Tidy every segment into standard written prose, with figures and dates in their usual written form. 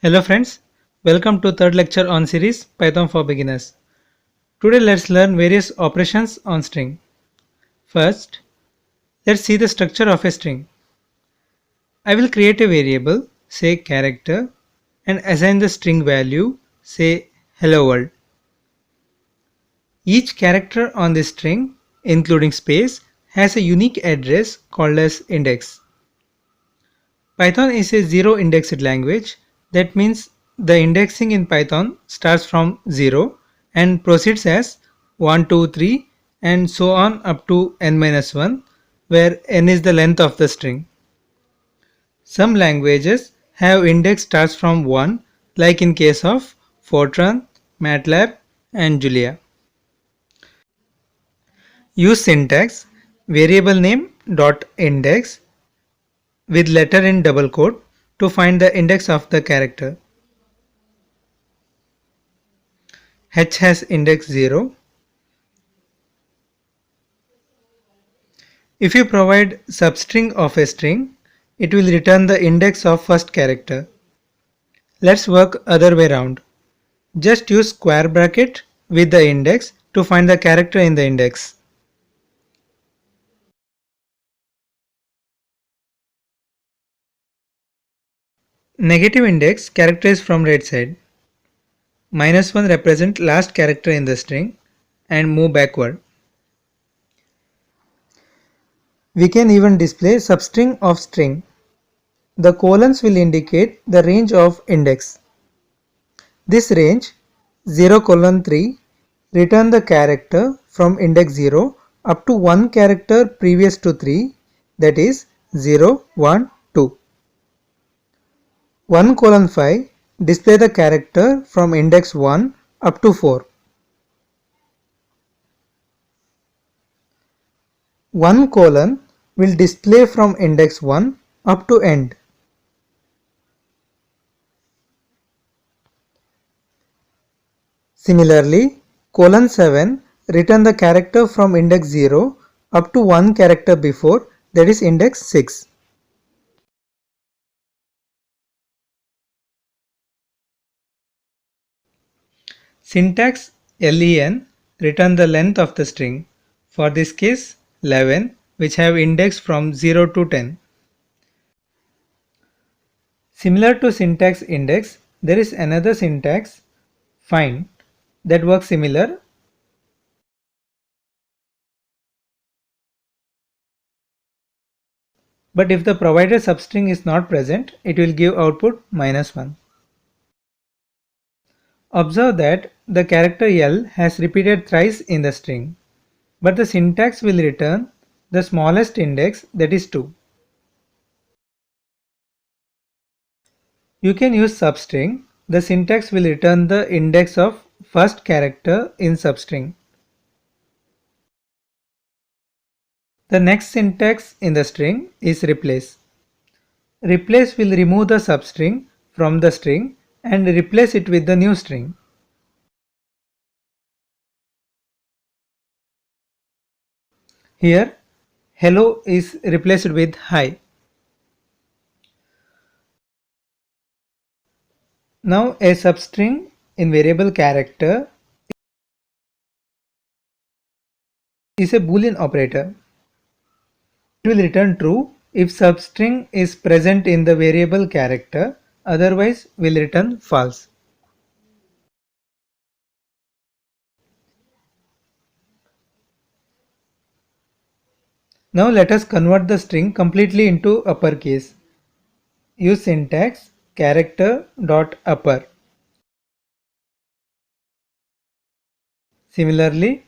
Hello friends, welcome to third lecture on series Python for Beginners. Today let's learn various operations on string. First, let's see the structure of a string. I will create a variable, say character, and assign the string value, say hello world. Each character on this string, including space, has a unique address called as index. Python is a zero indexed language. That means the indexing in Python starts from 0 and proceeds as 1, 2, 3 and so on up to n-1, where n is the length of the string. Some languages have index starts from 1, like in case of Fortran, MATLAB and Julia. Use syntax variable name dot index with letter in double quote to find the index of the character. H has index 0. If you provide substring of a string, it will return the index of first character. Let's work other way round. Just use square bracket with the index to find the character in the index. Negative index character is from right side. -1 represent last character in the string and move backward. We can even display substring of string. The colons will indicate the range of index. This range 0:3 return the character from index 0 up to one character previous to 3, that is 0, 1, 2. 1:5 display the character from index 1 up to 4. 1 colon will display from index 1 up to end. Similarly, :7 return the character from index 0 up to one character before, that is index 6. Syntax len return the length of the string, for this case 11, which have index from 0 to 10. Similar to syntax index, there is another syntax find that works similar. But if the provided substring is not present, it will give output -1. Observe that the character L has repeated thrice in the string, but the syntax will return the smallest index, that is 2. You can use substring. The syntax will return the index of first character in substring. The next syntax in the string is replace. Replace will remove the substring from the string and replace it with the new string. Here, hello is replaced with hi. Now a substring in variable character is a Boolean operator. It will return true if substring is present in the variable character, otherwise will return false. Now let us convert the string completely into uppercase. Use syntax character.upper. Similarly,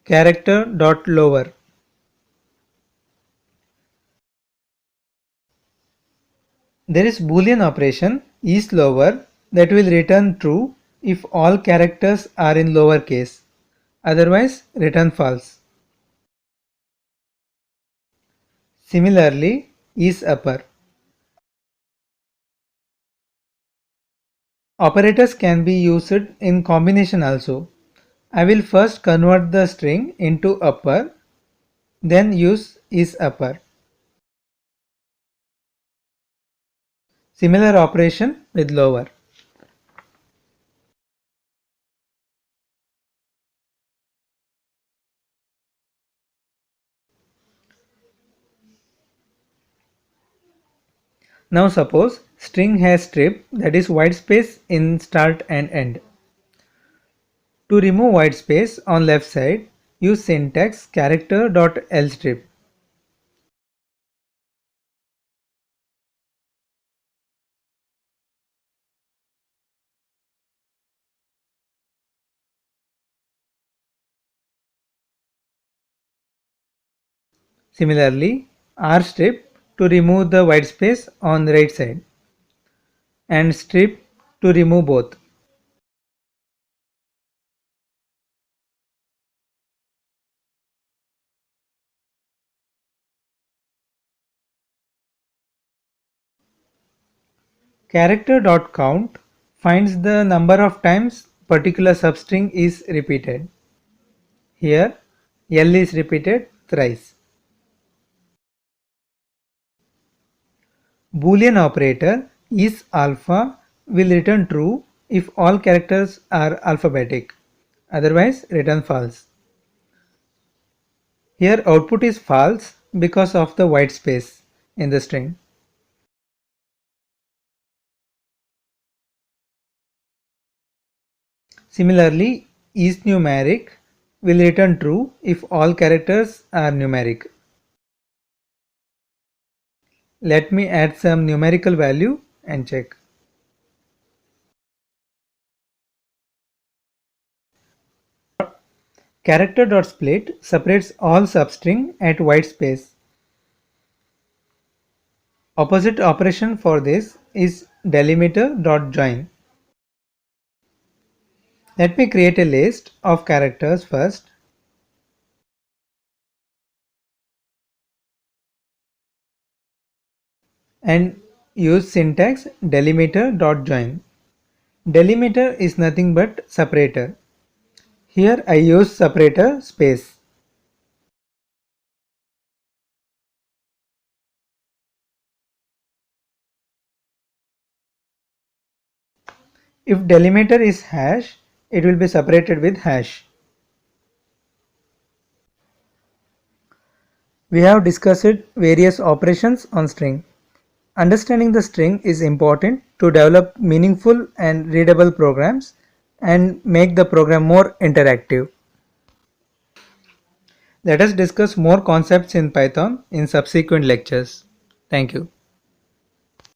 character.lower. There is Boolean operation isLower that will return true if all characters are in lower case, otherwise return false. Similarly, isUpper. Operators can be used in combination also. I will first convert the string into upper, then use isUpper. Similar operation with lower. Now suppose string has strip, that is white space in start and end. To remove white space on left side, use syntax character.lstrip. Similarly, rstrip to remove the white space on the right side, and strip to remove both. Character.count finds the number of times particular substring is repeated. Here, L is repeated thrice. Boolean operator is alpha will return true if all characters are alphabetic, otherwise return false. Here output is false because of the white space in the string. Similarly, is numeric will return true if all characters are numeric. Let me add some numerical value and check. Character.split separates all substring at white space. Opposite operation for this is delimiter.join. Let me create a list of characters first. And use syntax delimiter.join. Delimiter is nothing but separator. Here I use separator space. If delimiter is hash, it will be separated with hash. We have discussed various operations on string. Understanding the string is important to develop meaningful and readable programs and make the program more interactive. Let us discuss more concepts in Python in subsequent lectures. Thank you.